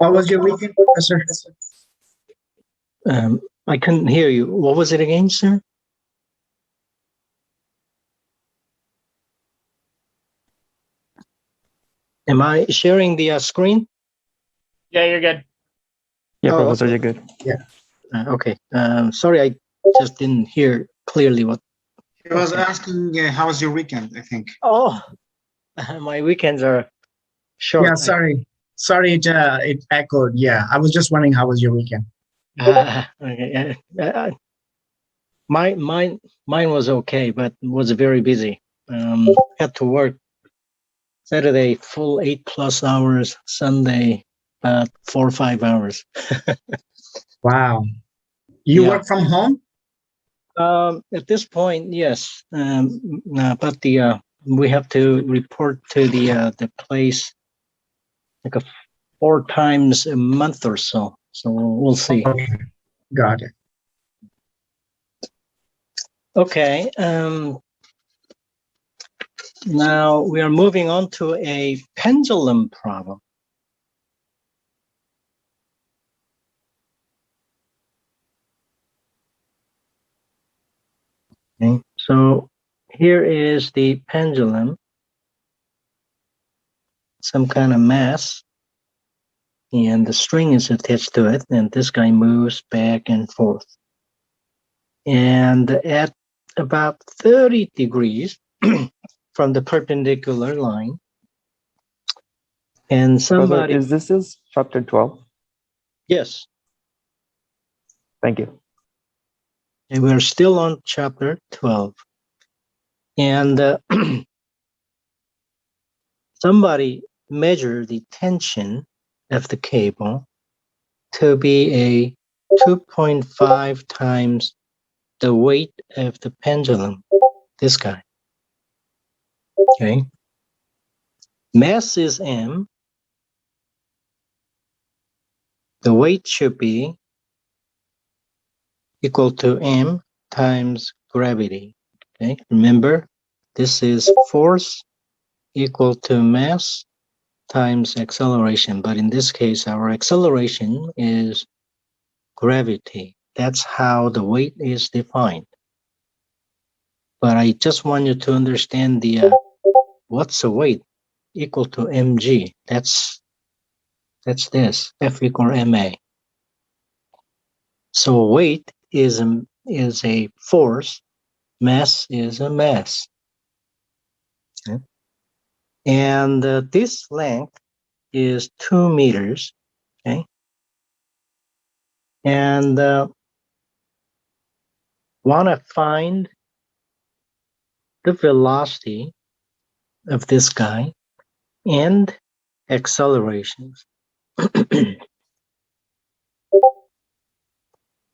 How was your weekend, Professor? I couldn't hear you. What was it again, sir? Am I sharing the screen? Yeah, you're good. Yeah, Oh, Professor, okay. you're good. Yeah. Okay. Sorry, I just didn't hear clearly what. He was asking, how was your weekend, I think. Oh, my weekends are short. Yeah, sorry, it echoed. Yeah, I was just wondering how was your weekend. Okay. Mine was okay, but was very busy. Had to work Saturday full 8+ hours, Sunday about 4 or 5 hours. Wow. You Yeah. work from home? At this point, yes. But we have to report to the place like 4 times a month or so. So we'll see. Okay, got it. Okay. Now we are moving on to a pendulum problem. Okay. So here is the pendulum, some kind of mass, and the string is attached to it, and this guy moves back and forth. And at about 30 degrees from the perpendicular line, and somebody... Professor, is this chapter 12? Yes. Thank you. And we're still on chapter 12. And somebody measured the tension of the cable to be a 2.5 times the weight of the pendulum, this guy. Okay. Mass is m. The weight should be equal to m times gravity. Okay. Remember, this is force equal to mass times acceleration. But in this case, our acceleration is gravity. That's how the weight is defined. But I just want you to understand the what's the weight equal to mg. That's this, F equal ma. So weight is a force, mass is a mass. Okay. And this length is 2 meters. Okay. And want to find the velocity of this guy and accelerations.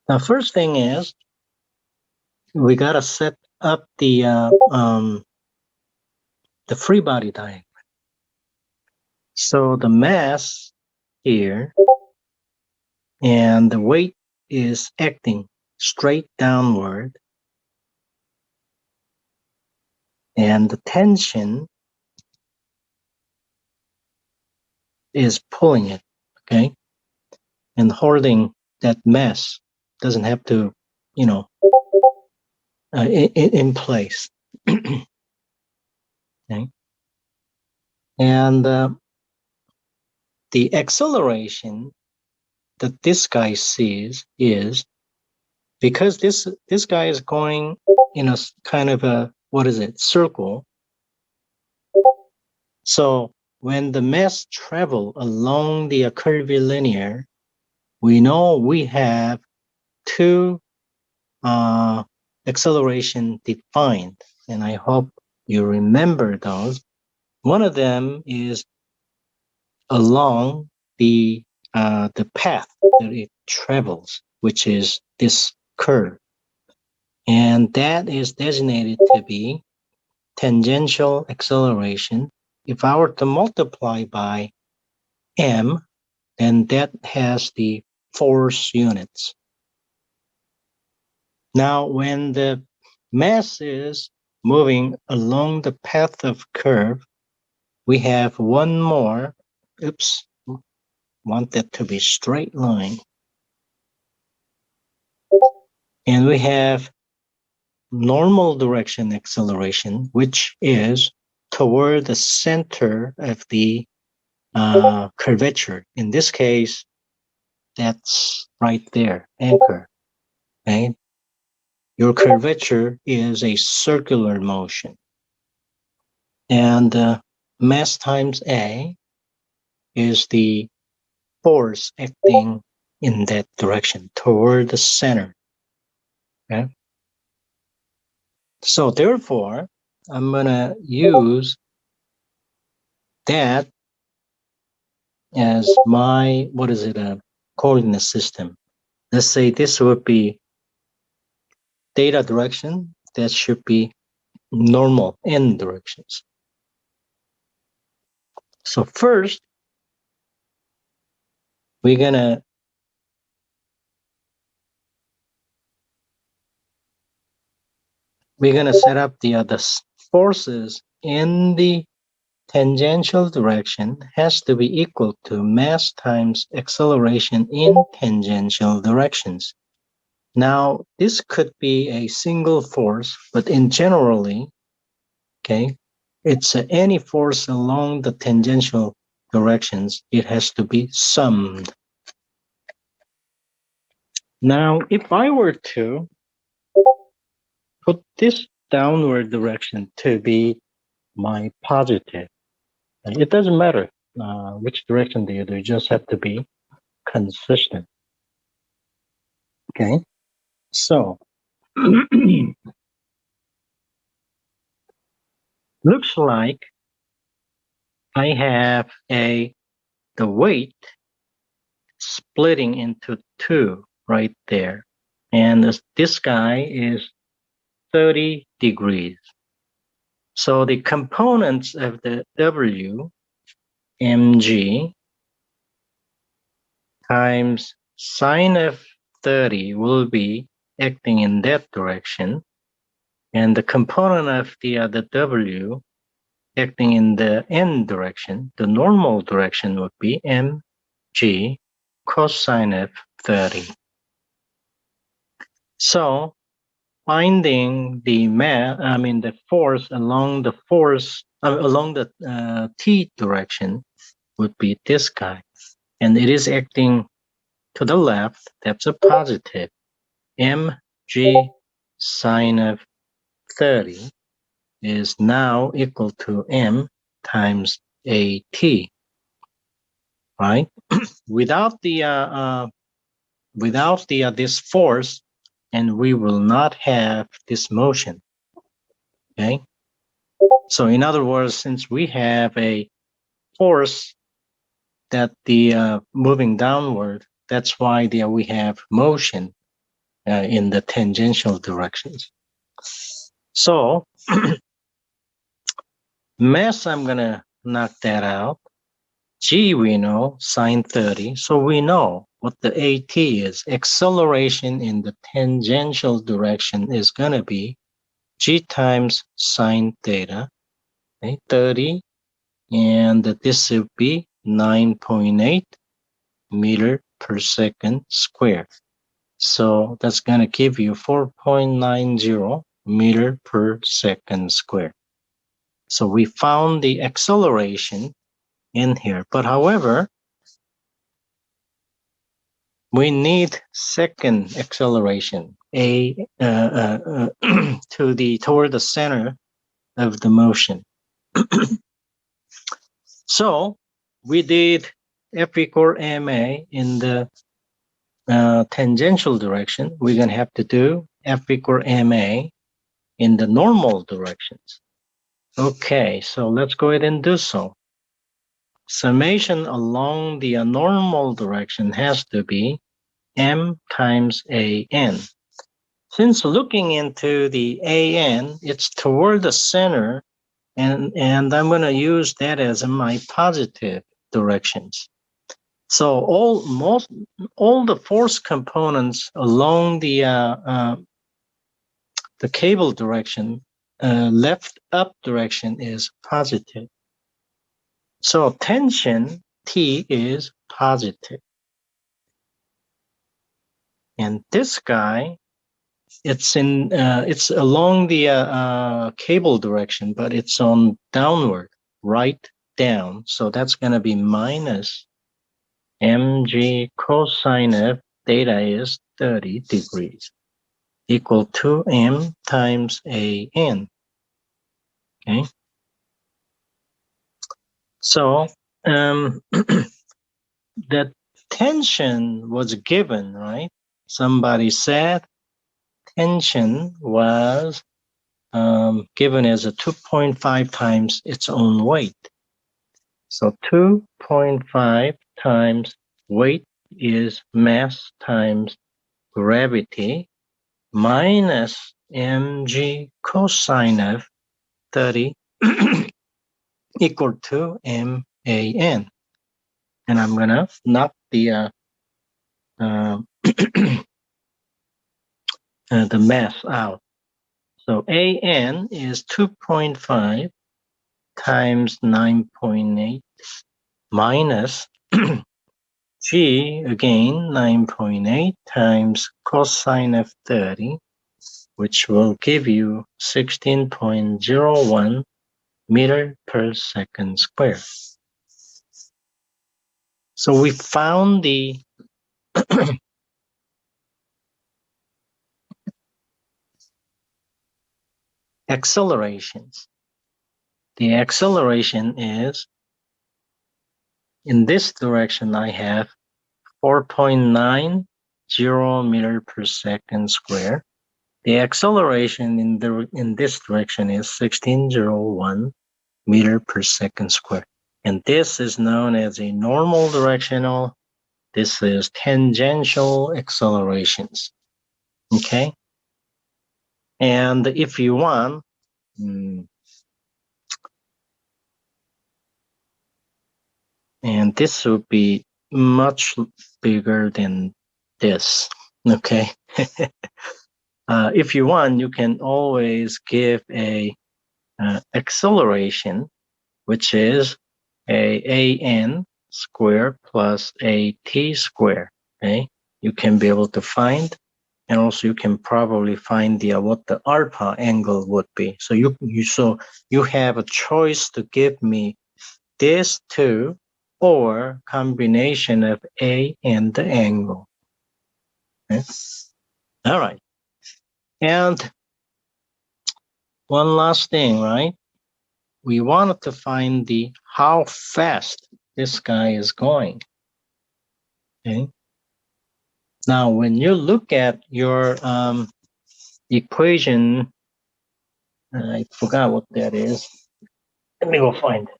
Now, first thing is we got to set up the free body diagram. So the mass here and the weight is acting straight downward, and the tension is pulling it, okay, and holding that mass. Doesn't have to, in place. Okay. And the acceleration that this guy sees is because this guy is going in a kind of a, what is it, circle. So when the mass travel along the curvilinear, we know we have two acceleration defined, and I hope you remember those. One of them is along the path that it travels, which is this curve, and that is designated to be tangential acceleration. If I were to multiply by m, then that has the force units. Now, when the mass is moving along the path of curve, we have one more, want that to be straight line. And we have normal direction acceleration, which is toward the center of the curvature. In this case, that's right there, anchor. Okay? Your curvature is a circular motion. And mass times A is the force acting in that direction, toward the center. Okay? So therefore, I'm going to use that as my, coordinate system. Let's say this would be theta direction. That should be normal n directions. So first, we're gonna set up the forces in the tangential direction has to be equal to mass times acceleration in tangential directions. Now, this could be a single force, but in generally, okay, it's any force along the tangential directions. It has to be summed. Now, if I were to put this downward direction to be my positive, it doesn't matter which direction they do, you just have to be consistent. Okay, so looks like I have the weight splitting into two right there, and this guy is 30 degrees. So the components of the W, mg, times sine of 30 will be acting in that direction. And the component of the W acting in the n direction, the normal direction would be mg cosine of 30. So finding the force along the t direction would be this guy, and it is acting to the left. That's a positive. mg sine of 30 is now equal to m times at, right? Without this force, and we will not have this motion. Okay, so in other words, since we have a force that the moving downward, that's why we have motion in the tangential directions. So mass, I'm gonna knock that out. G, we know, sine 30. So we know what the AT is. Acceleration in the tangential direction is gonna be G times sine theta, okay, 30. And this would be 9.8 meter per second squared. So that's gonna give you 4.90 meter per second squared. So we found the acceleration in here, but however, we need second acceleration, toward the center of the motion. So we did F equal MA in the tangential direction. We're gonna have to do F equal MA in the normal directions. Okay, so let's go ahead and do so. Summation along the normal direction has to be m times an. Since looking into the an, it's toward the center, and I'm going to use that as my positive directions. So all the force components along the cable direction, left up direction is positive. So tension T is positive. And this guy, it's along the cable direction, but it's on downward, right down. So that's going to be minus mg cosine of theta is 30 degrees equal to m times an. Okay. So the tension was given, right? Somebody said tension was given as a 2.5 times its own weight. So 2.5 times weight is mass times gravity minus mg cosine of 30 equal to man. And I'm going to knock the the mass out. So an is 2.5 times 9.8 minus g, again 9.8 times cosine of 30, which will give you 16.01 meter per second square. So we found the accelerations. The acceleration is, in this direction, I have 4.90 meter per second square. The acceleration in this direction is 1601 meter per second square. And this is known as a normal directional. This is tangential accelerations. Okay? And if you want, and this would be much bigger than this. Okay? If you want, you can always give a acceleration, which is a an square plus a t square. Okay, you can be able to find, and also you can probably find the what the alpha angle would be. So you have a choice to give me this two or combination of a and the angle. Okay? All right, and one last thing, right? We wanted to find the how fast this guy is going. Okay. Now, when you look at your equation, I forgot what that is. Let me go find it.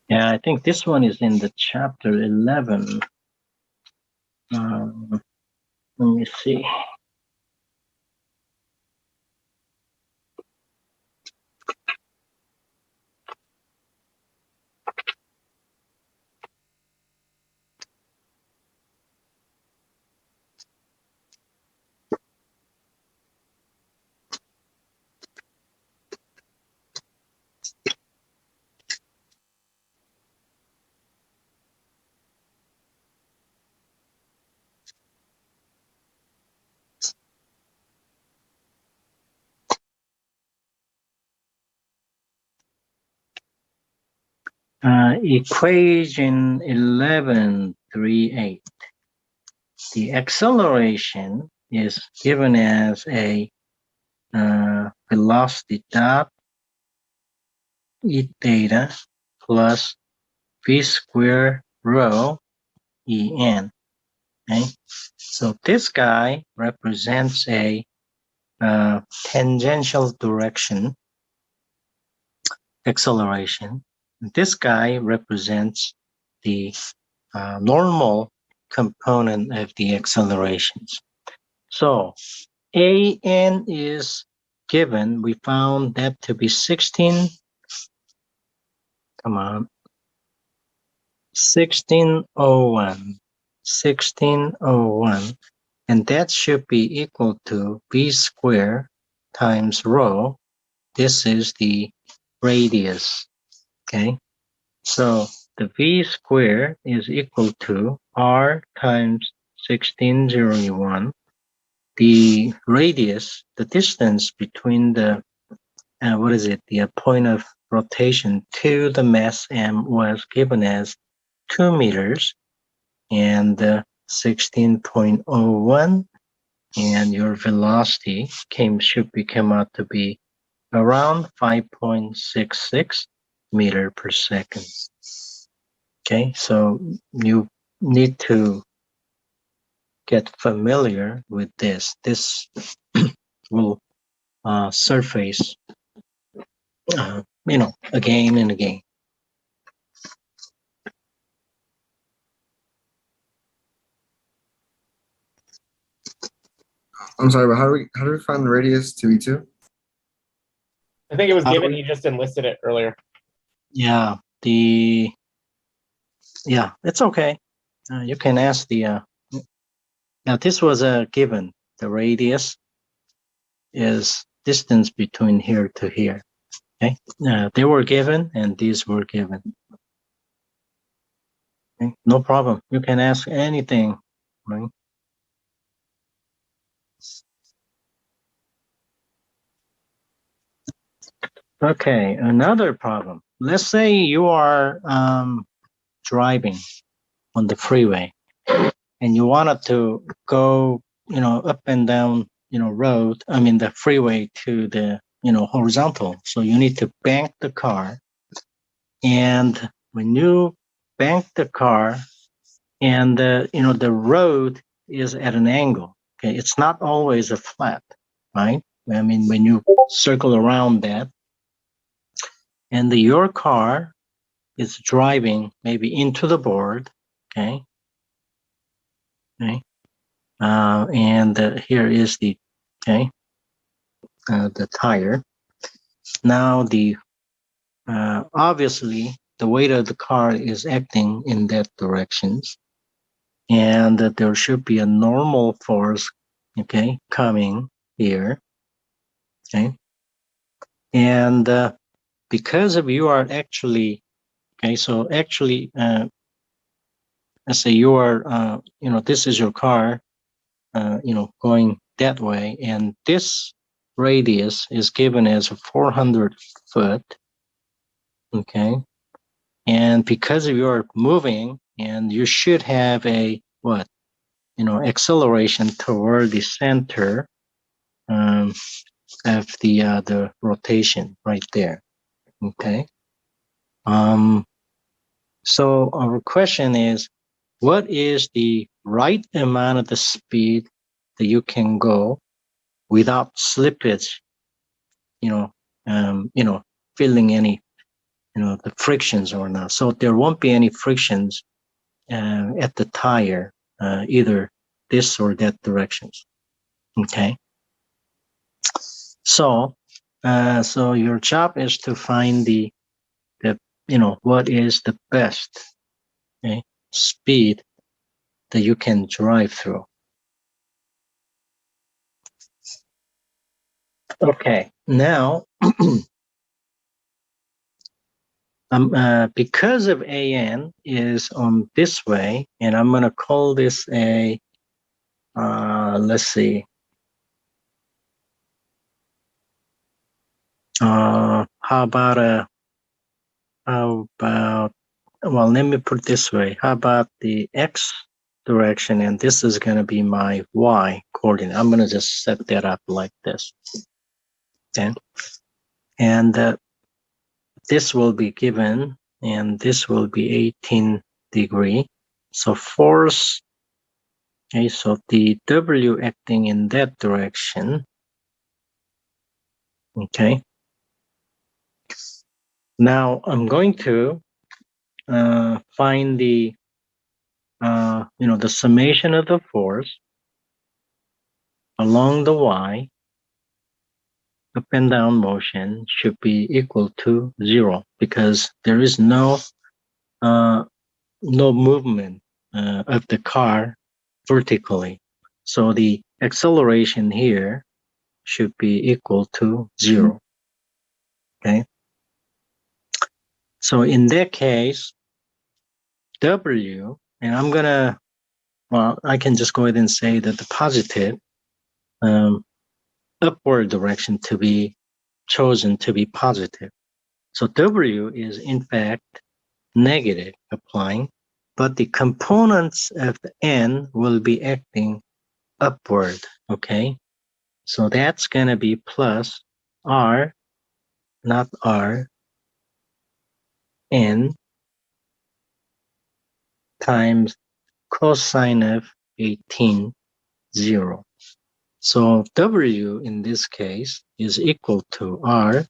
Yeah, I think this one is in the chapter 11. Let me see. Equation 11.38. The acceleration is given as a velocity dot e theta plus v square rho en. Okay, so this guy represents a tangential direction acceleration. This guy represents the normal component of the accelerations. So AN is given, we found that to be 16, come on, 1601, 1601, and that should be equal to V squared times rho. This is the radius, okay? So the V squared is equal to R times 1601. The radius, the distance between the, the point of rotation to the mass M was given as 2 meters and 16.01, and your velocity should come out to be around 5.66 meter per second. Okay, so you need to get familiar with this. This will surface, again and again. I'm sorry, but how do we find the radius to be 2? I think it was How do given. we- You just enlisted it earlier. Yeah, it's okay. You can ask the. Now this was a given. The radius is distance between here to here. Okay, they were given, and these were given. Okay? No problem. You can ask anything, right? Okay, another problem. Let's say you are driving on the freeway, and you wanted to go, up and down, road. I mean the freeway to the, horizontal. So you need to bank the car, and when you bank the car, and the road is at an angle. Okay, it's not always a flat, right? I mean, when you circle around that, and your car is driving maybe into the board, okay, and here is the tire. Now the obviously the weight of the car is acting in that direction, and there should be a normal force, okay, coming here, okay, and because of you are actually, okay, so actually, let's say you are, this is your car, going that way, and this radius is given as 400 foot, okay, and because of your moving, and you should have a acceleration toward the center of the rotation right there, okay. So our question is, what is the right amount of the speed that you can go without slippage, feeling any, the frictions or not. So there won't be any frictions at the tire, either this or that directions. Okay. So, so your job is to find the what is the best speed that you can drive through. Okay, now because of AN is on this way, and I'm going to call this a, let's see, how about, well, let me put it this way. How about the X direction, and this is going to be my Y coordinate. I'm going to just set that up like this. Okay. And this will be given, and this will be 18 degree. So force, okay, so the W acting in that direction, okay. Now I'm going to find the the summation of the force along the y up and down motion should be equal to 0 because there is no movement of the car vertically. So the acceleration here should be equal to 0. Okay. So in that case, W, and I can just go ahead and say that the positive upward direction to be chosen to be positive. So W is in fact negative applying, but the components of the N will be acting upward, okay? So that's going to be plus R, not R, N times cosine of 18, 0. So W in this case is equal to R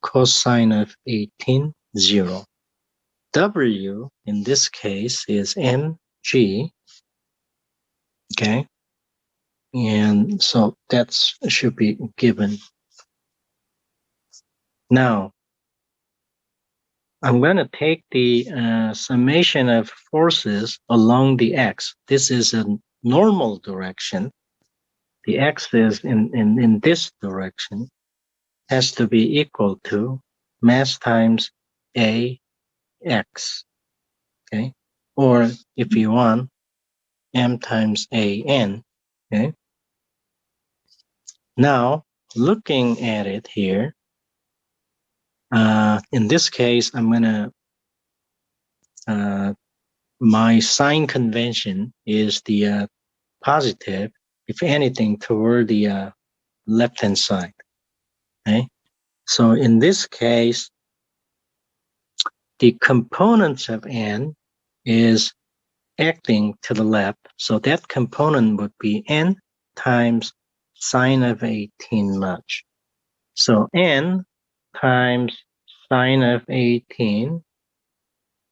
cosine of 18, 0. W in this case is mg, okay? And so that should be given. Now, I'm going to take the summation of forces along the x. This is a normal direction. The x is in this direction, has to be equal to mass times ax, okay? Or if you want, m times an, okay? Now, looking at it here, in this case, I'm going to, my sign convention is the positive, if anything, toward the left-hand side, okay? So in this case, the components of n is acting to the left, so that component would be n times sine of 18 much. So n times sine of 18,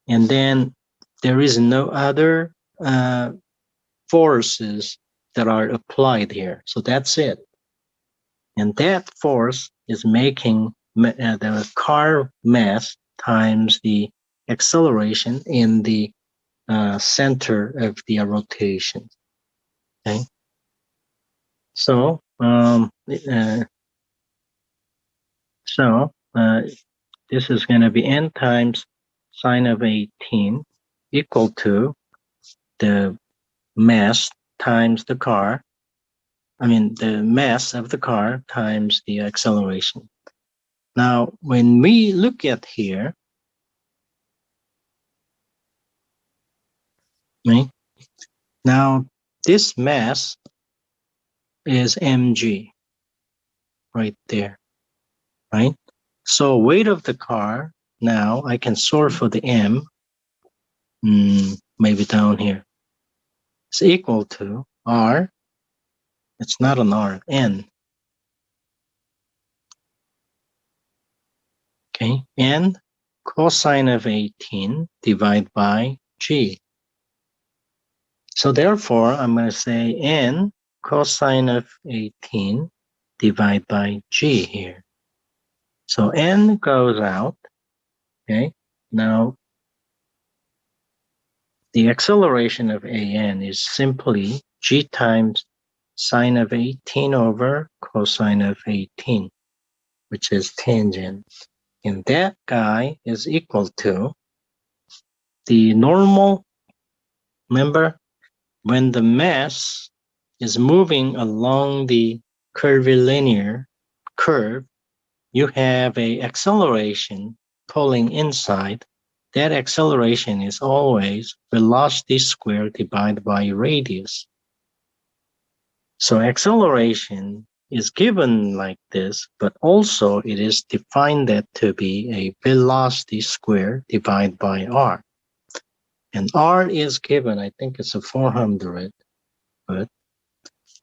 and then there is no other forces that are applied here. So that's it. And that force is making the car mass times the acceleration in the center of the rotation. Okay. So, this is going to be n times sine of 18 equal to the mass times the car. The mass of the car times the acceleration. Now, when we look at here, right? Now, this mass is mg right there, right? So weight of the car, now I can solve for the m, maybe down here. It's equal to r, it's not an r, n. Okay, and cosine of 18 divided by g. So therefore, I'm going to say n cosine of 18 divided by g here. So n goes out, okay? Now, the acceleration of an is simply g times sine of 18 over cosine of 18, which is tangent. And that guy is equal to the normal. Remember, when the mass is moving along the curvilinear curve, you have an acceleration pulling inside. That acceleration is always velocity squared divided by radius. So acceleration is given like this, but also it is defined that to be a velocity squared divided by r. And r is given, I think it's a 400,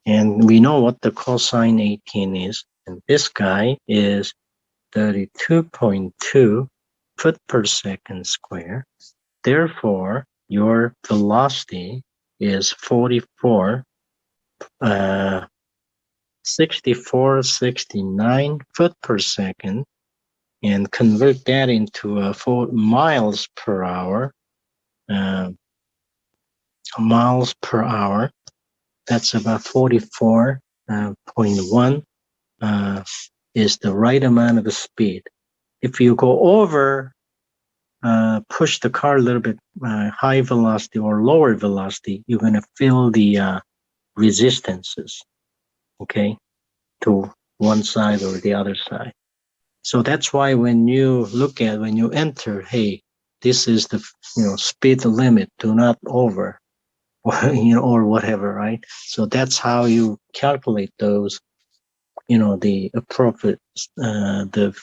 and we know what the cosine 18 is, and this guy is 32.2 foot per second square. Therefore, your velocity is 44, 64, 69 foot per second, and convert that into 4 miles per hour, miles per hour, that's about 44.1 is the right amount of the speed. If you go over, push the car a little bit high velocity or lower velocity, you're going to feel the resistances, okay, to one side or the other side. So that's why when you enter, hey, this is the speed limit, do not over, or or whatever, right? So that's how you calculate those, the appropriate, the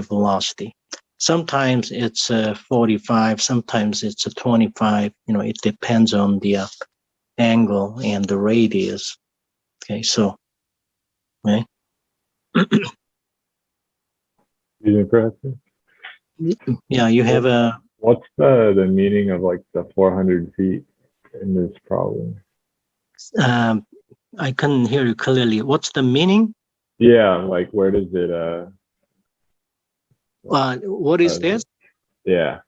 velocity. Sometimes it's 45, sometimes it's 25. It depends on the angle and the radius. Okay, so, right? Professor? Yeah, you have a. What's the meaning of like the 400 feet in this problem? I couldn't hear you clearly. What's the meaning? Yeah, like where does it What is this? Yeah.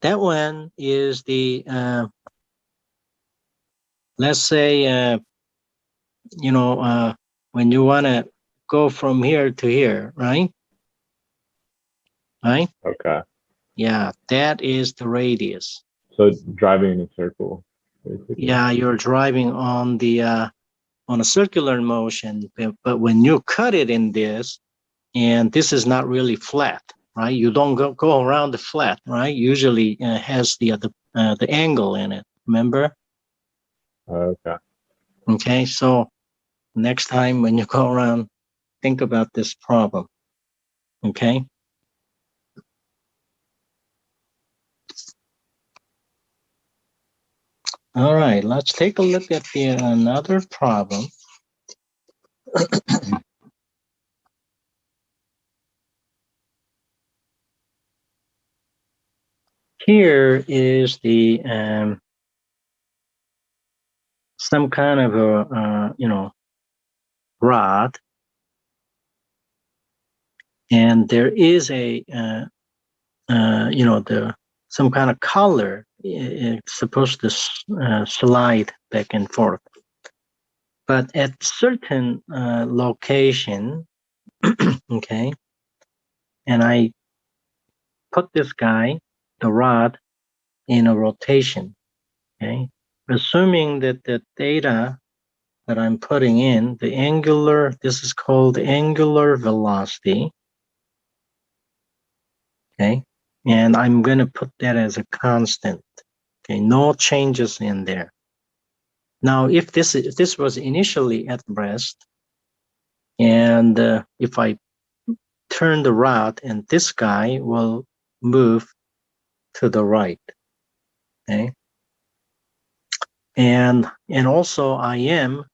That one is the let's say when you want to go from here to here, right? Right? Okay. Yeah, that is the radius. So driving in a circle, basically. Yeah, you're driving on the on a circular motion, but when you cut it in this, and this is not really flat, right? You don't go around the flat, right? Usually has the angle in it. Remember? Okay. Okay, so next time when you go around, think about this problem. Okay. All right, let's take a look at another problem. Here is the some kind of a rod, and there is a some kind of collar. It's supposed to slide back and forth, but at certain location, okay, and I put this guy, the rod, in a rotation, okay, assuming that the data that I'm putting in, this is called angular velocity, okay, and I'm going to put that as a constant, okay, no changes in there. Now, if this was initially at rest, and if I turn the rod, and this guy will move to the right, okay, and also I am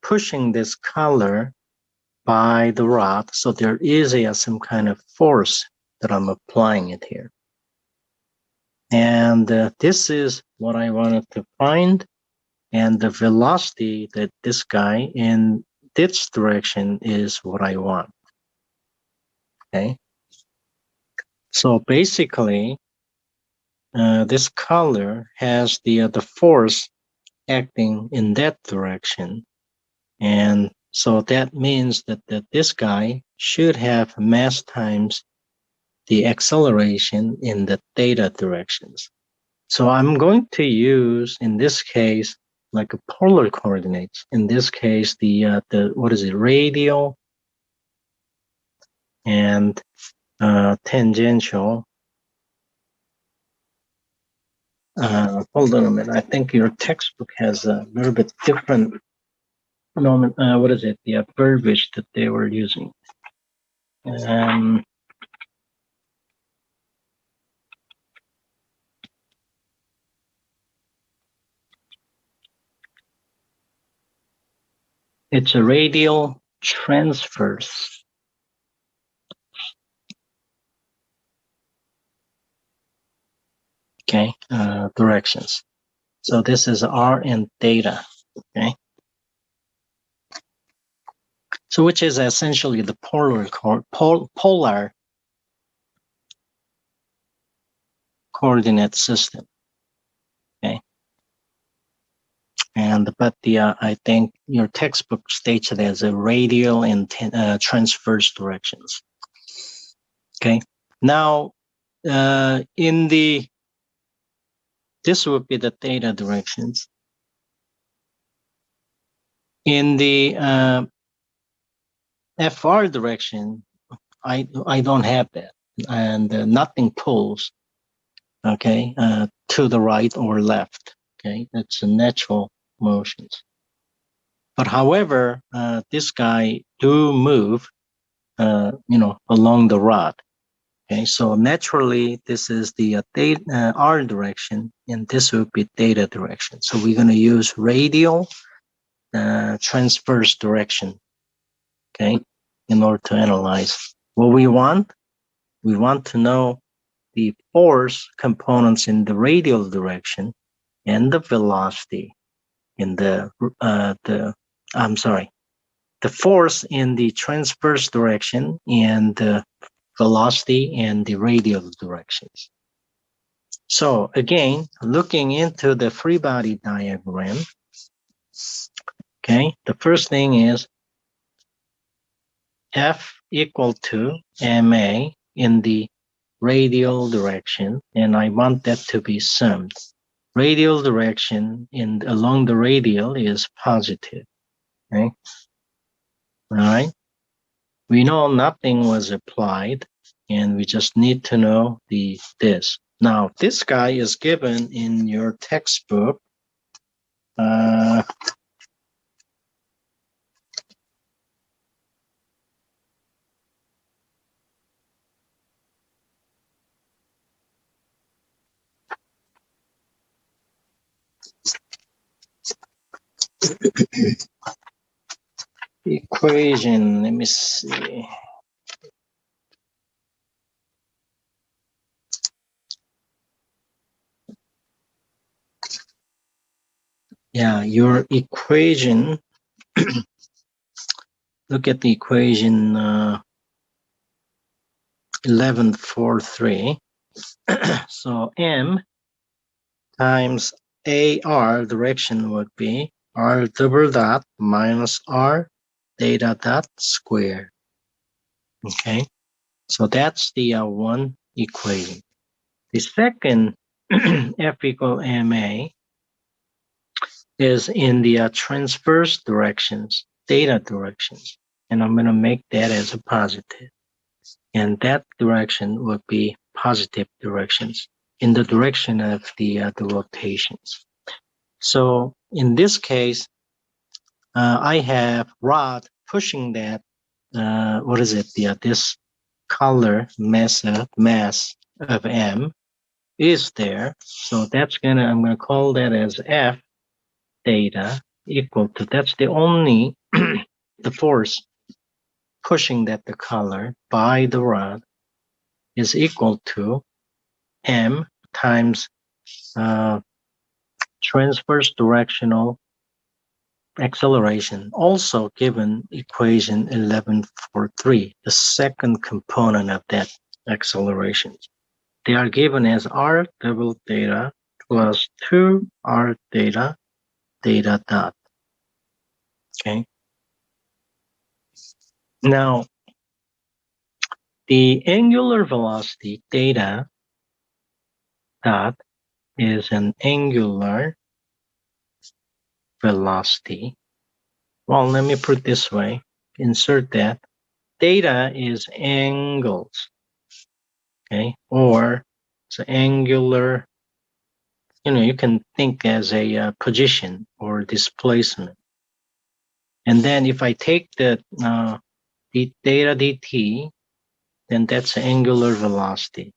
pushing this collar by the rod, so there is some kind of force that I'm applying it here. And this is what I wanted to find, and the velocity that this guy in this direction is what I want. Okay. So basically, this color has the force acting in that direction, and so that means that this guy should have mass times the acceleration in the theta directions. So I'm going to use, in this case, like a polar coordinates. In this case, the radial and tangential. Hold on a minute. I think your textbook has a little bit different the verbiage that they were using. It's a radial transverse. okay, directions. So this is R and theta, okay? So which is essentially the polar coordinate system, okay? But I think your textbook states it as a radial and transverse directions. Okay. Now, this would be the theta directions. In the FR direction, I don't have that, and nothing pulls. Okay, to the right or left. Okay, that's a natural motions. But however, this guy do move, along the rod. Okay, so naturally, this is the R direction, and this would be theta direction. So we're going to use radial transverse direction, okay, in order to analyze. What we want to know the force components in the radial direction and the velocity in the force in the transverse direction and the velocity in the radial directions. So again, looking into the free body diagram, okay, the first thing is F equal to MA in the radial direction, and I want that to be summed. Radial direction along the radial is positive, okay? All right. We know nothing was applied, and we just need to know this. Now, this guy is given in your textbook. Equation, let me see. Yeah, your equation, look at the equation 1143. So M times AR direction would be R double dot minus R theta dot square. Okay, so that's the one equation. The second F equal MA is in the transverse directions, theta directions, and I'm going to make that as a positive. And that direction would be positive directions in the direction of the rotations. So in this case, I have rod pushing that, this color mass of M is there. So I'm gonna call that as F theta equal to, that's the only, the force pushing that the color by the rod is equal to M times transverse directional acceleration, also given equation 1143, the second component of that acceleration. They are given as R double theta plus 2 R theta dot. Okay. Now, the angular velocity theta dot is an angular velocity. Well, let me put it this way. Insert that. Theta is angles, okay? Or it's angular, you can think as a position or displacement. And then if I take the theta dt, then that's angular velocity.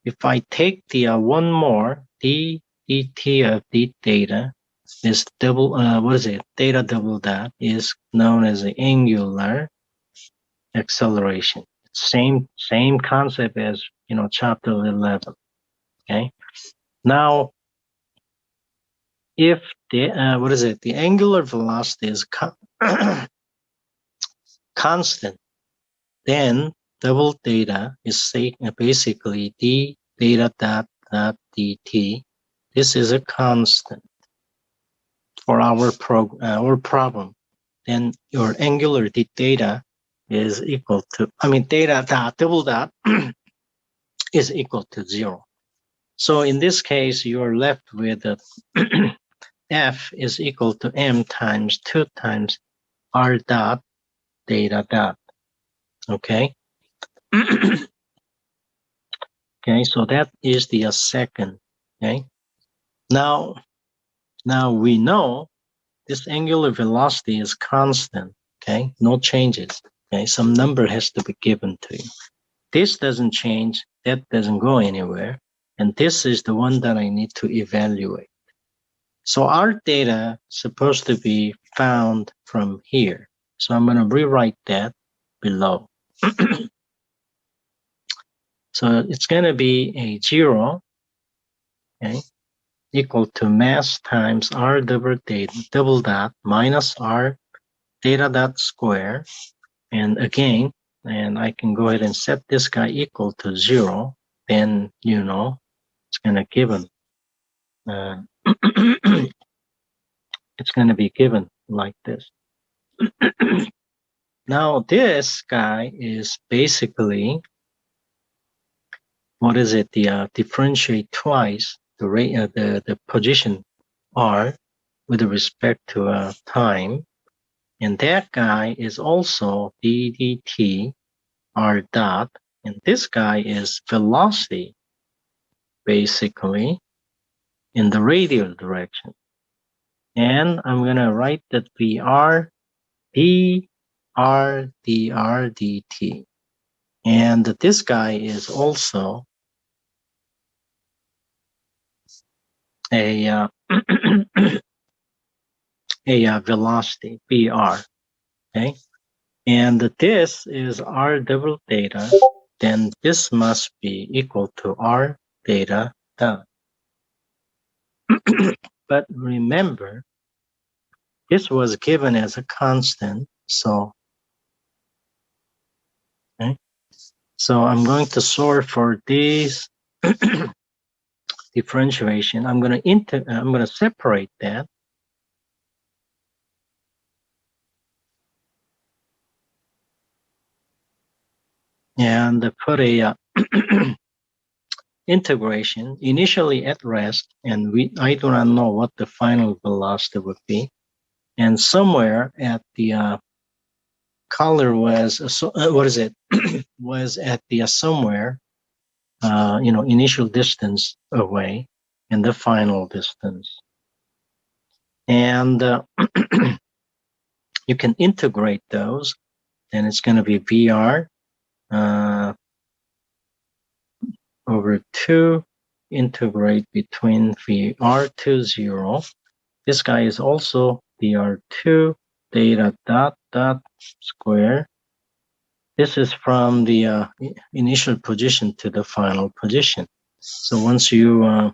If I take the one more, d dt of d theta is theta double dot is known as the angular acceleration. Same concept as chapter 11. Okay. Now, if the the angular velocity is constant, then double data is basically d data dot dt. This is a constant for our problem. Then your angular data is equal to, data dot double dot is equal to 0. So in this case, you're left with f is equal to m times 2 times r dot data dot. Okay. Okay, so that is the second. Okay. Now we know this angular velocity is constant. Okay, no changes. Okay, some number has to be given to you. This doesn't change. That doesn't go anywhere. And this is the one that I need to evaluate. So our data is supposed to be found from here. So I'm going to rewrite that below. So it's going to be a 0, okay, equal to mass times r double dot minus r data dot square. And again, and I can go ahead and set this guy equal to 0. Then, it's going to given. It's going to be given like this. Now this guy is basically, what is it? The differentiate twice the rate, the position r with respect to time, and that guy is also d dt r dot, and this guy is velocity, basically in the radial direction. And I'm gonna write that VR dr dr dt, and this guy is also a a velocity vr. Okay, and this is r double data. Then this must be equal to r data dot. But remember, this was given as a constant, so okay. So I'm going to solve for this differentiation. I'm going to separate that. And put a integration initially at rest, and I do not know what the final velocity would be. And somewhere at the color was what is it? Was at the somewhere initial distance away and the final distance. And you can integrate those, then it's going to be VR over 2 integrate between VR to 0. This guy is also VR2 data dot square. This is from the initial position to the final position. So once you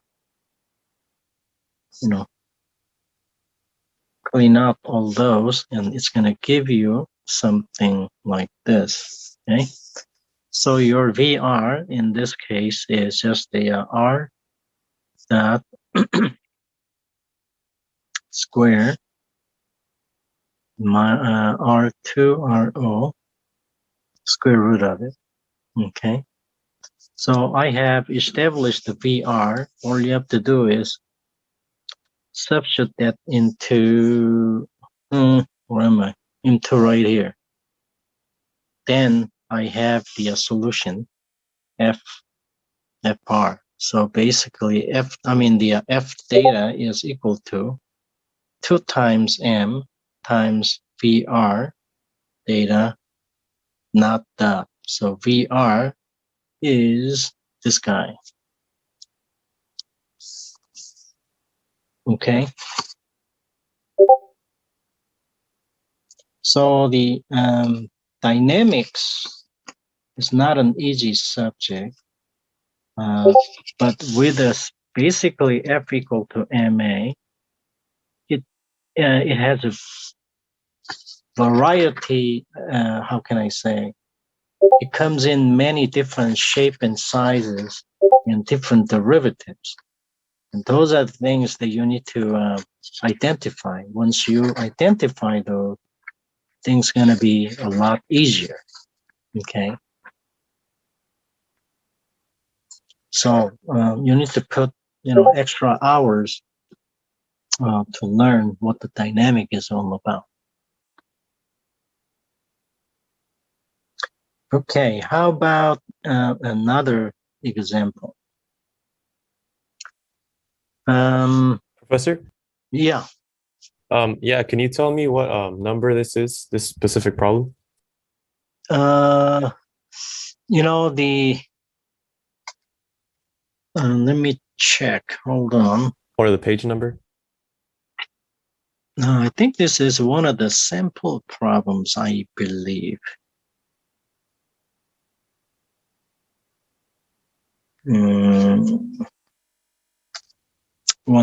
clean up all those, and it's going to give you something like this. Okay, so your VR in this case is just the r dot square r2 ro square root of it. Okay, so I have established the VR. All you have to do is substitute that into where am I? Into right here. Then I have the solution fr. So basically the f data is equal to 2 times m times vr data, not dot. So vr is this guy. Okay. So the dynamics is not an easy subject, but with a basically F equal to MA. It has a variety. How can I say? It comes in many different shape and sizes and different derivatives. And those are the things that you need to identify. Once you identify those, things gonna be a lot easier. Okay. So you need to put extra hours to learn what the dynamic is all about. Okay, how about another example? Professor? Yeah, Yeah, can you tell me what number this is, this specific problem? the let me check. Hold on. Or the page number? No, I think this is one of the sample problems, I believe. One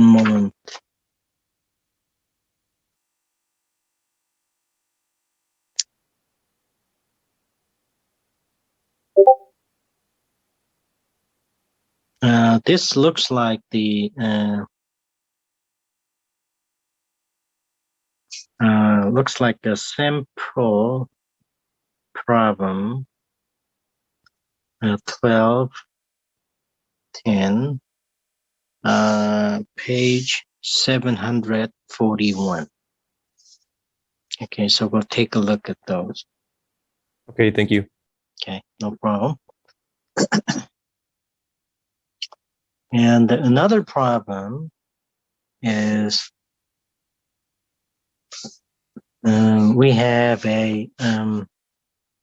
moment. This looks like the looks like a sample problem. 12, 10, page 741. Okay, so we'll take a look at those. Okay, thank you. Okay, no problem. And another problem is we have a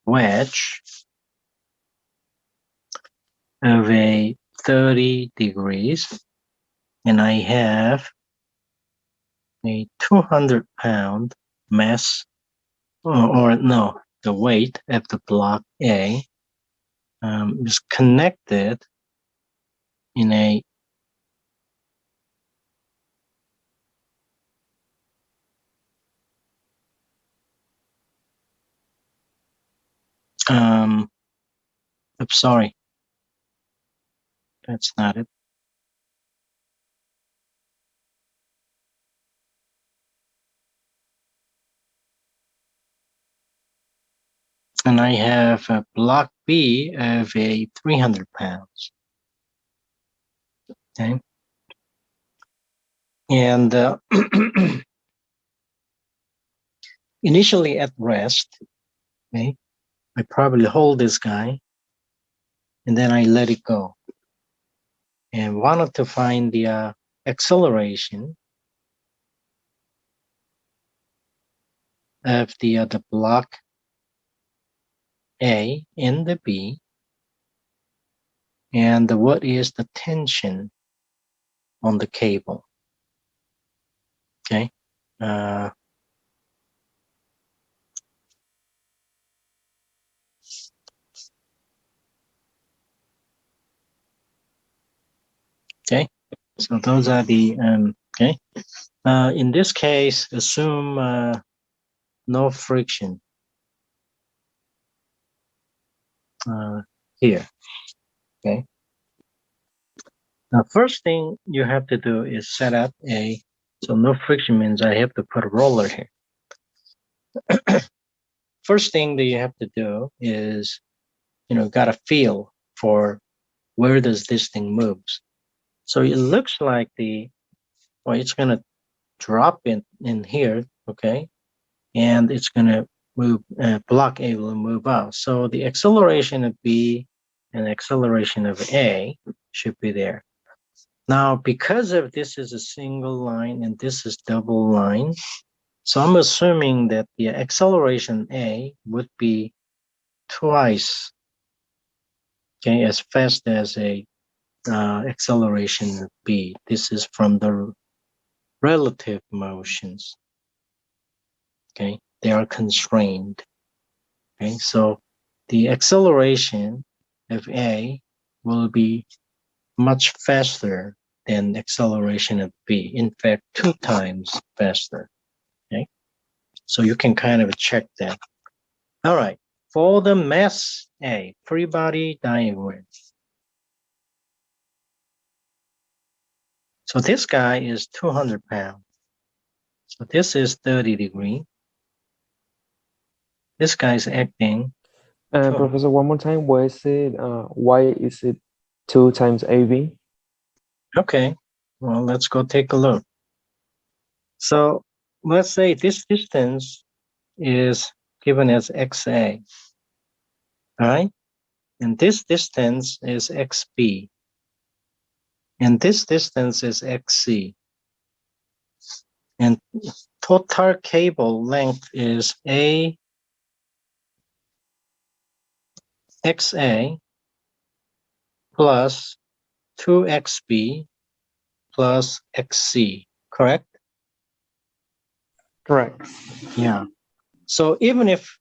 wedge of a 30 degrees, and I have a 200-pound mass, or no, the weight of the block A is connected in a I'm sorry, that's not it. And I have a block B of a 300 pounds. Okay. And initially at rest, okay, I probably hold this guy and then I let it go. And wanted to find the acceleration of the block A and the B, and what is the tension on the cable. Okay. Okay, so those are the okay. In this case, assume no friction here. Okay. Now, first thing you have to do is set up so no friction means I have to put a roller here. First thing that you have to do is, got a feel for where does this thing moves. So it looks like it's going to drop in here, okay? And it's going to move, block A will move out. So the acceleration of B and acceleration of A should be there. Now, because of this is a single line and this is double line, so I'm assuming that the acceleration A would be twice, okay, as fast as a acceleration of B. This is from the relative motions. Okay, they are constrained. Okay, so the acceleration of A will be much faster than acceleration of B. In fact, 2 times faster. Okay, so you can kind of check that. All right, for the mass A, free body diagram. So this guy is 200 pounds. So this is 30 degree. This guy is acting. Sure. Professor, one more time. Why is it 2 times AV? Okay, well, let's go take a look. So let's say this distance is given as XA, all right? And this distance is XB. And this distance is XC. And total cable length is XA plus 2XB plus XC, correct? Correct. Yeah. So even if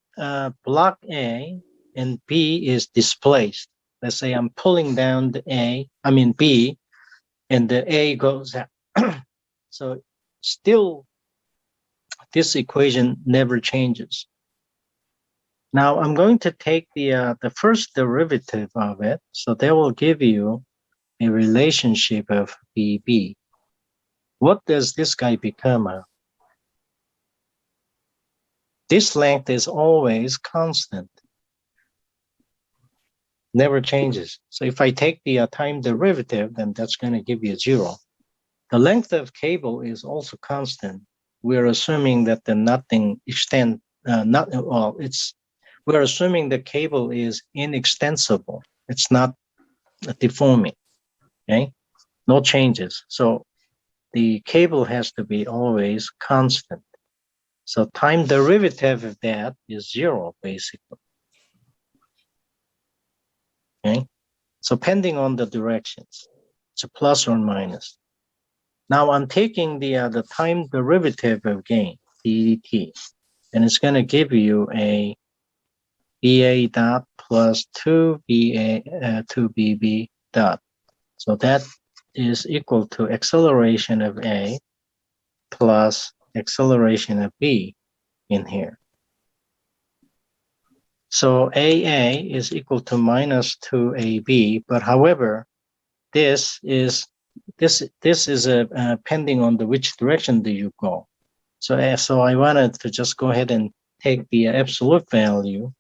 block A and B is displaced, let's say I'm pulling down the B, and the A goes out. So still, this equation never changes. Now I'm going to take the first derivative of it. So that will give you a relationship of BB. What does this guy become? This length is always constant, never changes. So if I take the time derivative, then that's going to give you 0. The length of cable is also constant. We're assuming that the nothing extend, we're assuming the cable is inextensible. It's not deforming, okay? No changes. So the cable has to be always constant. So time derivative of that is 0, basically. Okay? So depending on the directions, it's a plus or minus. Now I'm taking the time derivative of gain, dt, and it's going to give you a BA dot plus 2BB dot. So that is equal to acceleration of A plus acceleration of B in here. So AA is equal to minus 2AB, but however, this is pending on which direction do you go. So I wanted to just go ahead and take the absolute value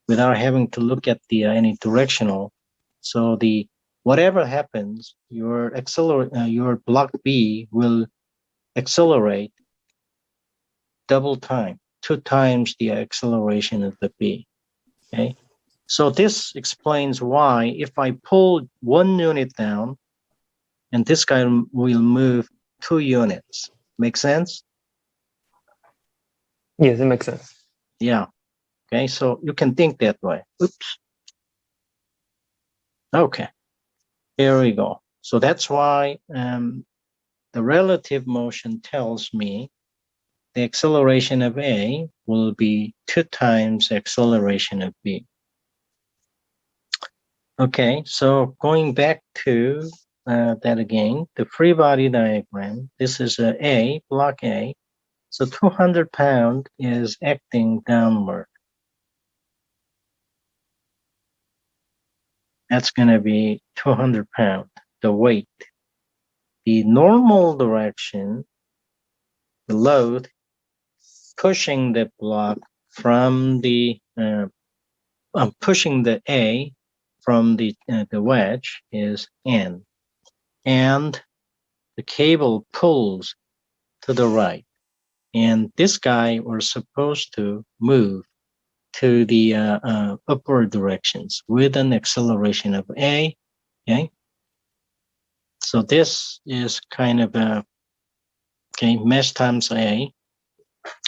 without having to look at the any directional. So whatever happens, your block B will accelerate double time, 2 times the acceleration of the B. Okay, so this explains why if I pull 1 unit down, and this guy will move 2 units. Make sense? Yes, it makes sense. Yeah. Okay, so you can think that way. Oops. Okay, here we go. So that's why the relative motion tells me the acceleration of A will be 2 times acceleration of B. Okay, so going back to that again, the free body diagram, this is A, block A. So 200 pound is acting downward. That's going to be 200 pound, the weight. The normal direction, the load pushing the block from pushing the A from the wedge is N, and the cable pulls to the right, and this guy was supposed to move to the upward directions with an acceleration of A. Okay, so this is kind of mass times A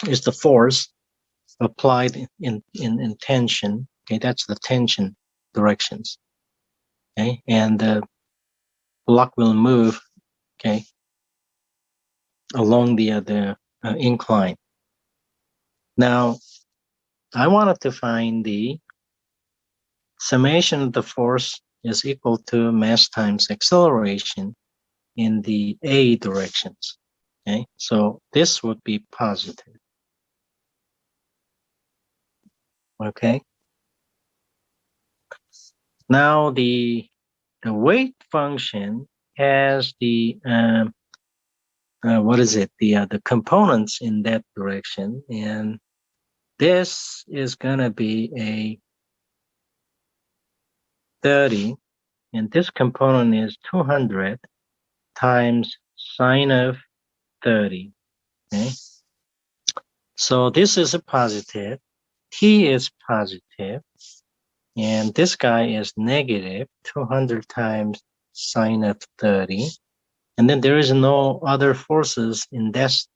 is the force applied in tension. Okay, that's the tension directions. Okay, and the block will move. Okay, along the incline. Now, I wanted to find the summation of the force is equal to mass times acceleration. in the A directions. Okay, so this would be positive. Okay. Now the weight function has the what is it? The components in that direction, and this is gonna be a 30, and this component is 200 times sine of 30. Okay. So this is a positive. T is positive, and this guy is negative 200 times sine of 30. And then there is no other forces in this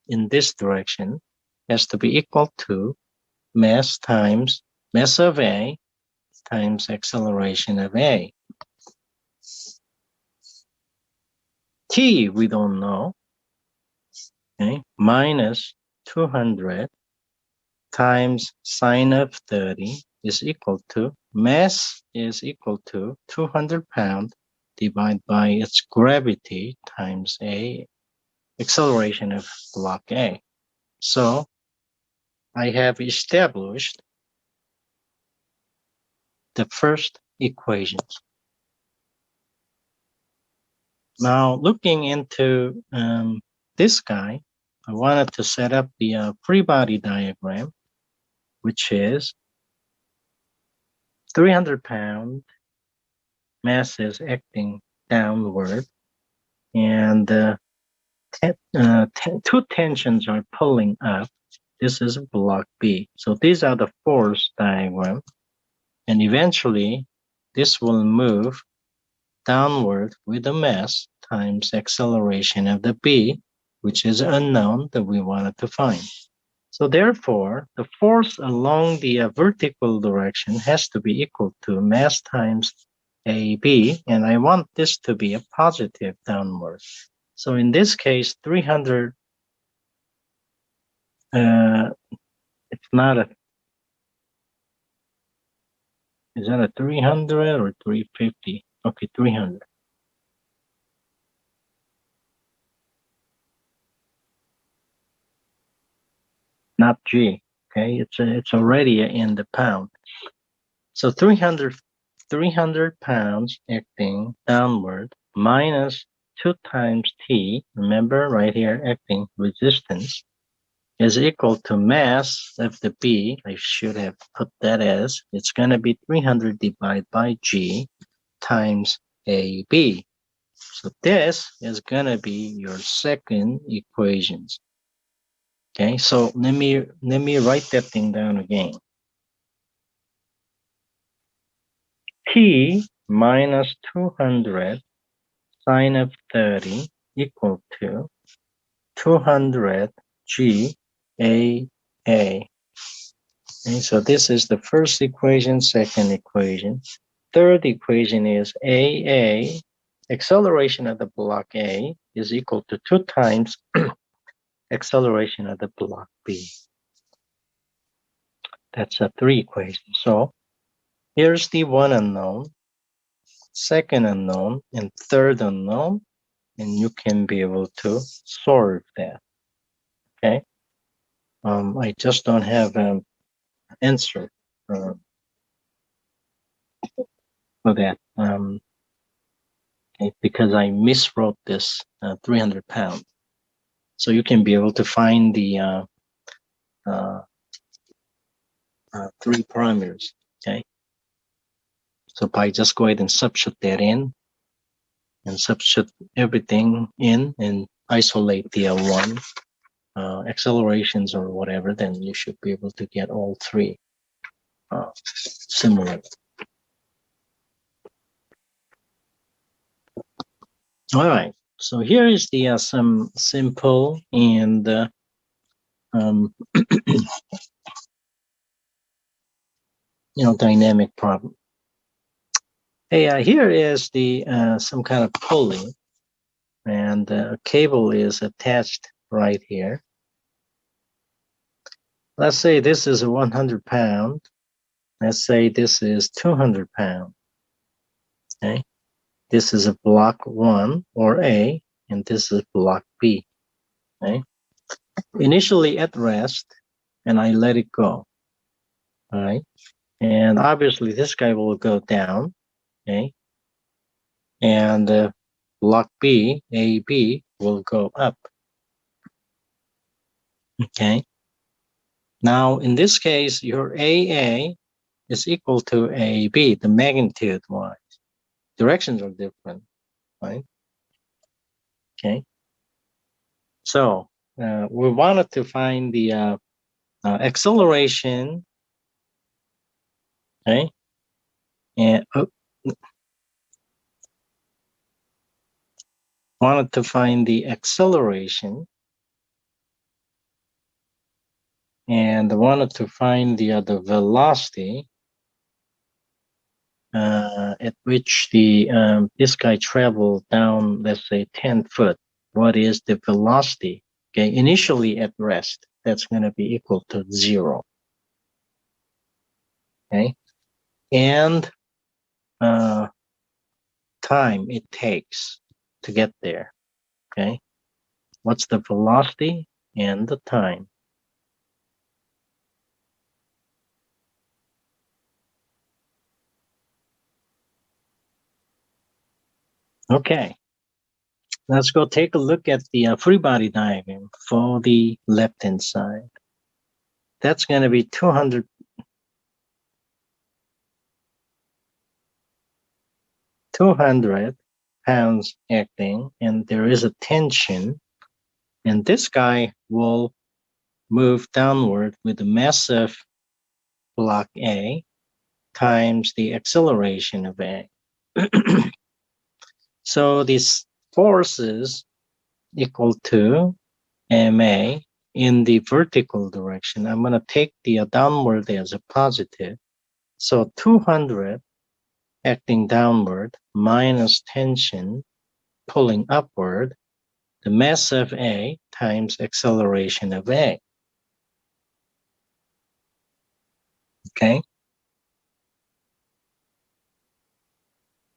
direction. It has to be equal to mass times mass of A times acceleration of A. T we don't know. Okay, minus 200 times sine of 30 is equal to, mass is equal to 200 pounds divided by its gravity times A, acceleration of block A. So I have established the first equations. Now looking into this guy, I wanted to set up the free body diagram, which is 300 pound mass is acting downward, and two tensions are pulling up. This is block B. So these are the force diagram, and eventually this will move downward with the mass times acceleration of the B, which is unknown that we wanted to find. So therefore, the force along the vertical direction has to be equal to mass times AB, and I want this to be a positive downward. So in this case, 300, it's not a, is that a 300 or 350? Okay, 300. Not G, okay? It's already in the pound. So 300 pounds acting downward minus 2 times T, remember right here acting resistance, is equal to mass of the B. I should have put that as, it's going to be 300 divided by G times AB. So this is going to be your second equations. Okay, so let me write that thing down again. T minus 200 sine of 30 equal to 200 G A A. Okay, so this is the first equation, second equation. Third equation is AA, acceleration of the block A is equal to 2 times acceleration of the block B. That's a 3 equation. So here's the one unknown, second unknown, and third unknown, and you can be able to solve that. Okay. I just don't have an answer for that. Okay, because I miswrote this 300 pounds. So you can be able to find the 3 parameters. Okay. So by just go ahead and substitute that in, and substitute everything in, and isolate the one accelerations or whatever, then you should be able to get all 3 similar. All right. So here is the some simple and dynamic problem. Hey, here is the some kind of pulley, and a cable is attached right here. Let's say this is a 100 pound. Let's say this is 200 pound. Okay, this is a block 1 or A, and this is block B. Okay? Initially at rest, and I let it go. All right. And obviously this guy will go down. Okay. And block B, AB, will go up. Okay. Now, in this case, your AA is equal to AB, the magnitude wise. Directions are different, right? Okay. So we wanted to find the acceleration, okay? And wanted to find the acceleration, and wanted to find the velocity at which the this guy traveled down, let's say 10 foot. What is the velocity? Okay, initially at rest, that's going to be equal to 0. Okay, and time it takes to get there. Okay, what's the velocity and the time? Okay, let's go take a look at the free body diagram for the left-hand side. That's going to be 200 pounds acting, and there is a tension, and this guy will move downward with the mass of block A times the acceleration of A. So this force is equal to MA in the vertical direction. I'm going to take the downward as a positive. So 200 acting downward minus tension pulling upward, the mass of A times acceleration of A. Okay.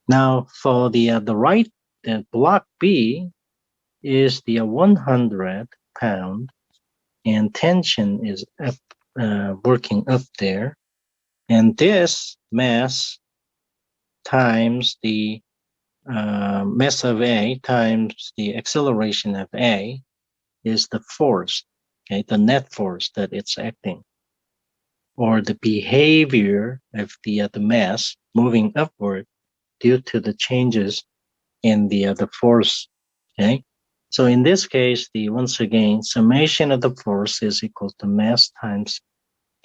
Now for the right, block B is the 100 pound, and tension is up, working up there, and this mass times the mass of A times the acceleration of A is the force, okay, the net force that it's acting, or the behavior of the mass moving upward due to the changes in the force. Okay, so in this case, once again, summation of the force is equal to mass times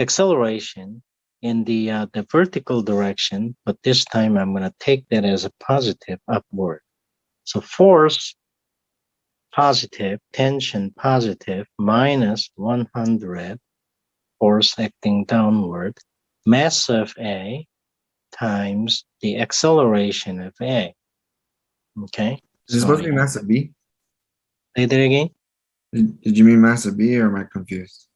acceleration in the vertical direction, but this time I'm going to take that as a positive upward. So force positive, tension positive, minus 100, force acting downward, mass of A times the acceleration of A. Okay. Is it supposed to be mass of B? Say that again. Did you mean mass of B or am I confused?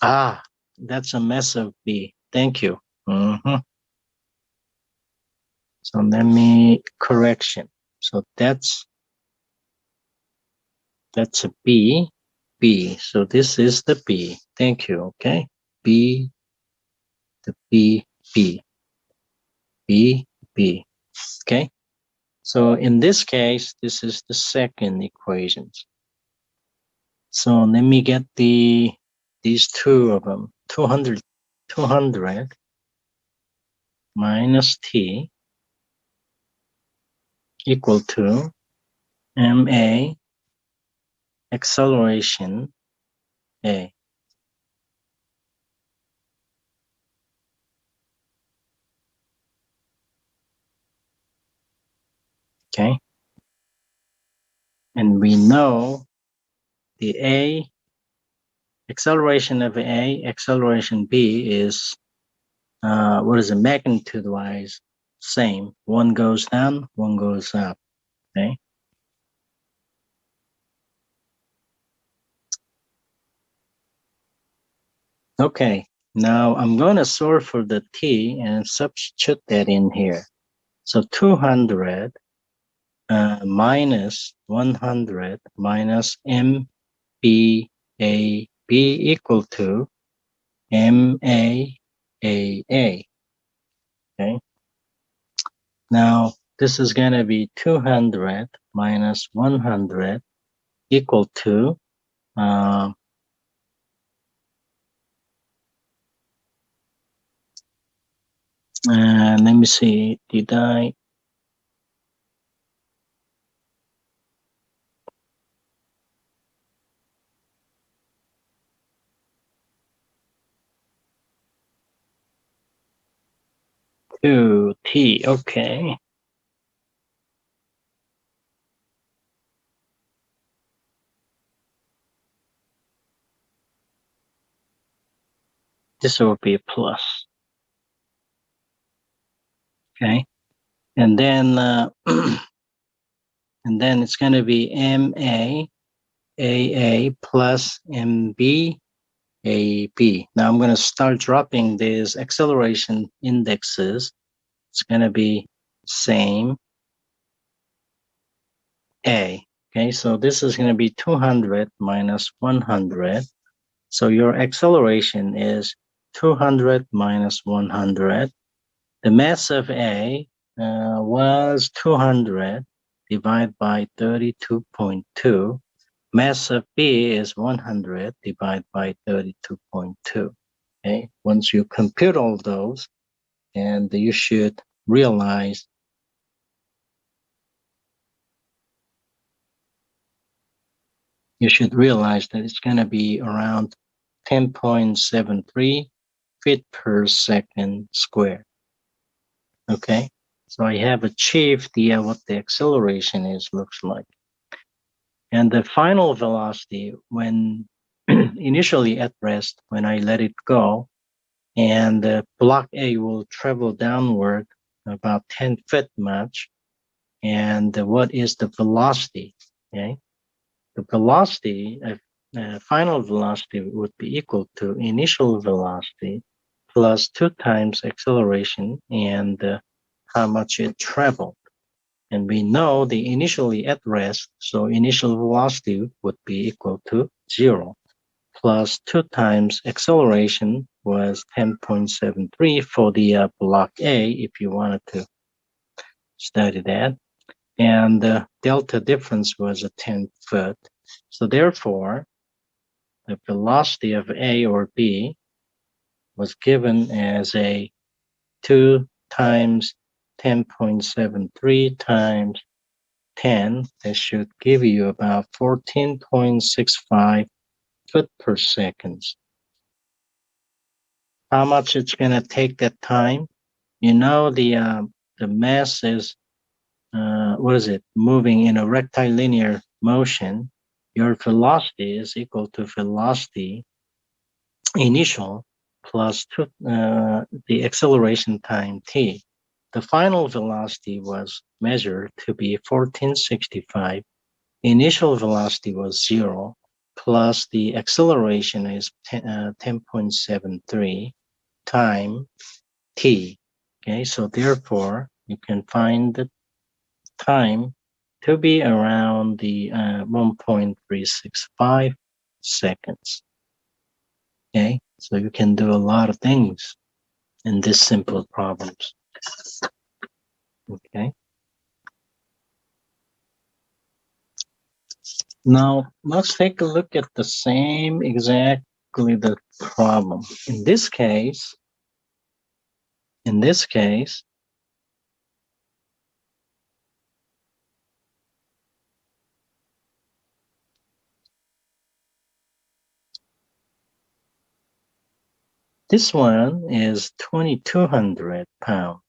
Ah, that's a mass of B. Thank you. So let me correction. So that's a B, B. So this is the B. Thank you. Okay. B, the B, B, B, B. Okay. So in this case, this is the second equation. So let me get these two of them. 200 minus T equal to MA acceleration A. Okay. And we know the A acceleration of A, acceleration B is what is the magnitude wise? Same. One goes down, one goes up. Okay. Okay. Now I'm going to solve for the T and substitute that in here. So 200 minus 100 minus MBAB equal to MAAA. Okay. Now this is going to be 200 minus 100 equal to let me see, did I? T, okay. This will be a plus. Okay. And then and then it's going to be MAAA plus MBAB. Now I'm going to start dropping these acceleration indexes. It's going to be same A. Okay, so this is going to be 200 minus 100. So your acceleration is 200 minus 100. The mass of A was 200 divided by 32.2. Mass of B is 100 divided by 32.2. Okay, once you compute all those, and you should realize that it's going to be around 10.73 feet per second square. Okay, so I have achieved what the acceleration looks like. And the final velocity when initially at rest, when I let it go, and block A will travel downward about 10 feet much. And what is the velocity? Okay, the velocity, final velocity would be equal to initial velocity plus 2 times acceleration and how much it traveled. And we know the initially at rest, so initial velocity would be equal to 0 plus 2 times acceleration was 10.73 for the block A, if you wanted to study that. And the delta difference was a 10 foot. So therefore, the velocity of A or B was given as a 2 times 10.73 times 10. That should give you about 14.65 foot per second. How much it's going to take that time? You know, the mass is moving in a rectilinear motion. Your velocity is equal to velocity initial plus the acceleration time t. The final velocity was measured to be 1465. Initial velocity was 0 plus the acceleration is 10.73 time t. Okay, so therefore you can find the time to be around the 1.365 seconds. Okay, so you can do a lot of things in this simple problems. Okay. Now let's take a look at the same exactly the problem. In this case, this one is 2,200 pounds,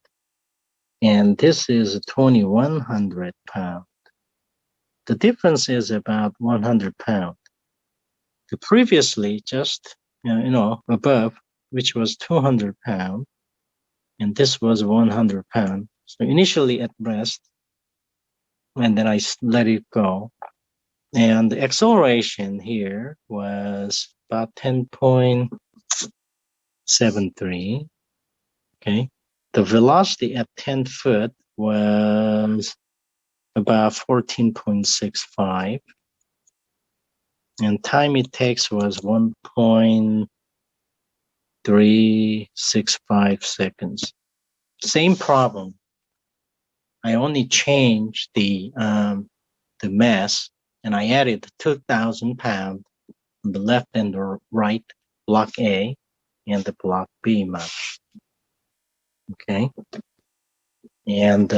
and this is 2,100 pounds. The difference is about 100 pounds. The previously just above, which was 200 pounds, and this was 100 pounds. So initially at rest, and then I let it go. And the acceleration here was about 10.73. Okay. The velocity at 10 foot was about 14.65. And time it takes was 1.365 seconds. Same problem. I only changed the mass, and I added 2,000 pounds on the left and the right block A and the block B match. Okay, and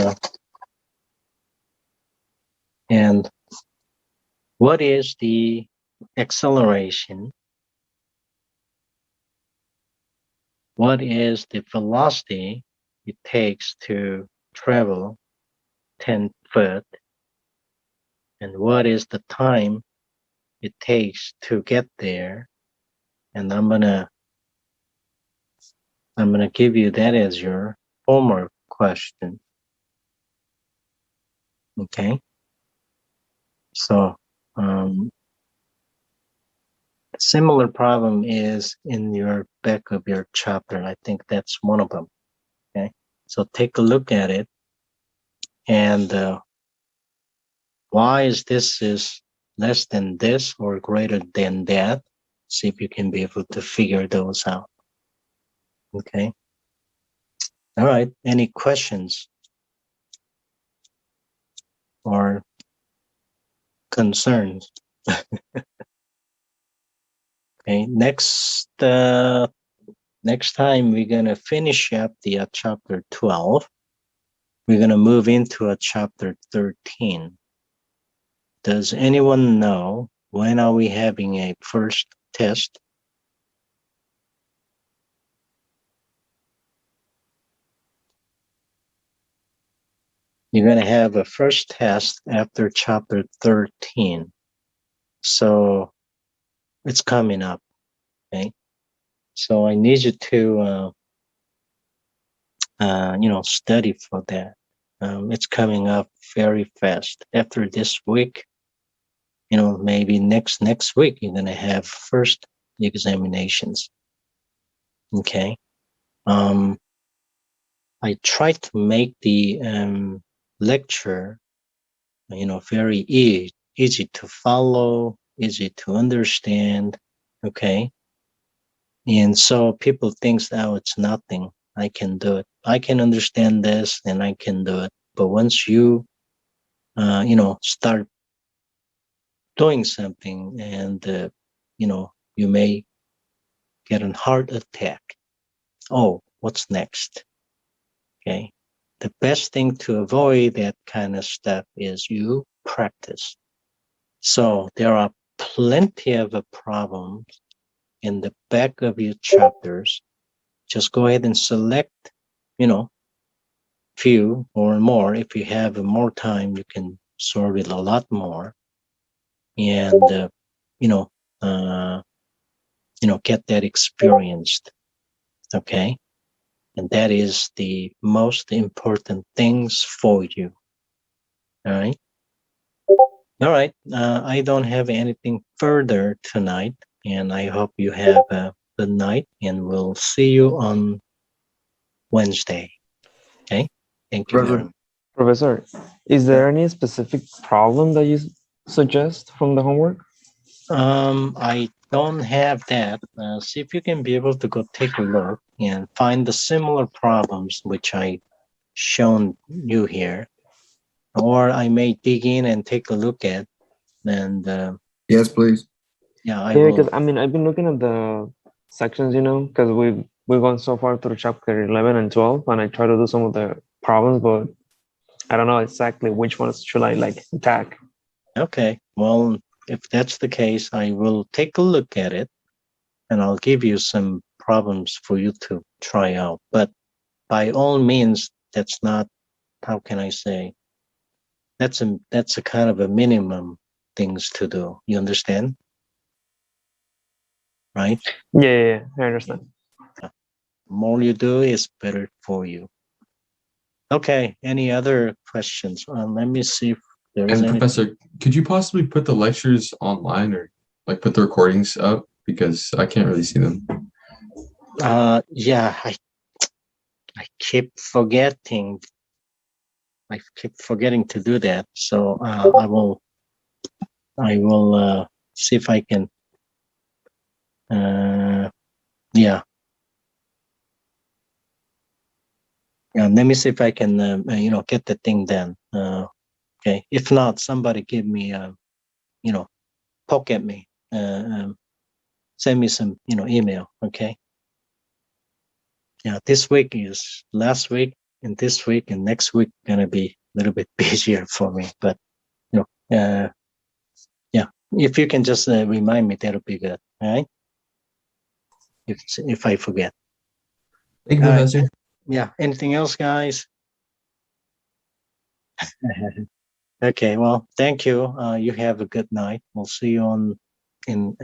what is the acceleration? What is the velocity it takes to travel 10 foot? And what is the time it takes to get there? And I'm gonna give you that as your homework question. Okay. So similar problem is in your back of your chapter. I think that's one of them. Okay. So take a look at it. And why is this is less than this or greater than that? See if you can be able to figure those out. Okay. All right. Any questions or concerns? Okay. Next time we're gonna finish up the chapter 12. We're gonna move into a chapter 13. Does anyone know when are we having a first test? You're going to have a first test after chapter 13. So it's coming up, okay? So I need you to, study for that. It's coming up very fast. After this week, maybe next week, you're going to have first examinations, okay? I try to make the lecture, very easy to follow, easy to understand, okay? And so people think, oh, it's nothing. I can do it. I can understand this and I can do it. But once you, start doing something and, you may get a heart attack. Oh, what's next? Okay. The best thing to avoid that kind of stuff is you practice. So there are plenty of problems in the back of your chapters. Just go ahead and select, few or more. If you have more time, you can solve it a lot more. And, get that experienced. Okay. And that is the most important things for you. All right. All right. I don't have anything further tonight, and I hope you have a good night, and we'll see you on Wednesday. Okay. Thank you very much. Professor, is there any specific problem that you suggest from the homework? I don't have that. See if you can be able to go take a look and find the similar problems which I shown you here, or I may dig in and take a look at. And Yes, please. yeah, I Yeah, will. because I've been looking at the sections, because we've gone so far through chapter 11 and 12, and I try to do some of the problems, but I don't know exactly which ones should I attack. Okay, well, if that's the case, I will take a look at it and I'll give you some problems for you to try out. But by all means, that's not, how can I say, that's a kind of a minimum things to do. You understand? Right? Yeah, I understand. The more you do is better for you. Okay, any other questions? Let me see if there is And any. Professor, could you possibly put the lectures online or put the recordings up? Because I can't really see them. Yeah, I keep forgetting. I keep forgetting to do that. So I will see if I can. Yeah. Yeah, let me see if I can, get the thing done. Okay. If not, somebody give me, poke at me. Send me some, email. Okay. Yeah. This week is last week, and this week and next week gonna be a little bit busier for me. But yeah. If you can just remind me, that'll be good. All right. If I forget. Thank you, All right. Professor. Yeah. Anything else, guys? Okay. Well, thank you. You have a good night. We'll see you in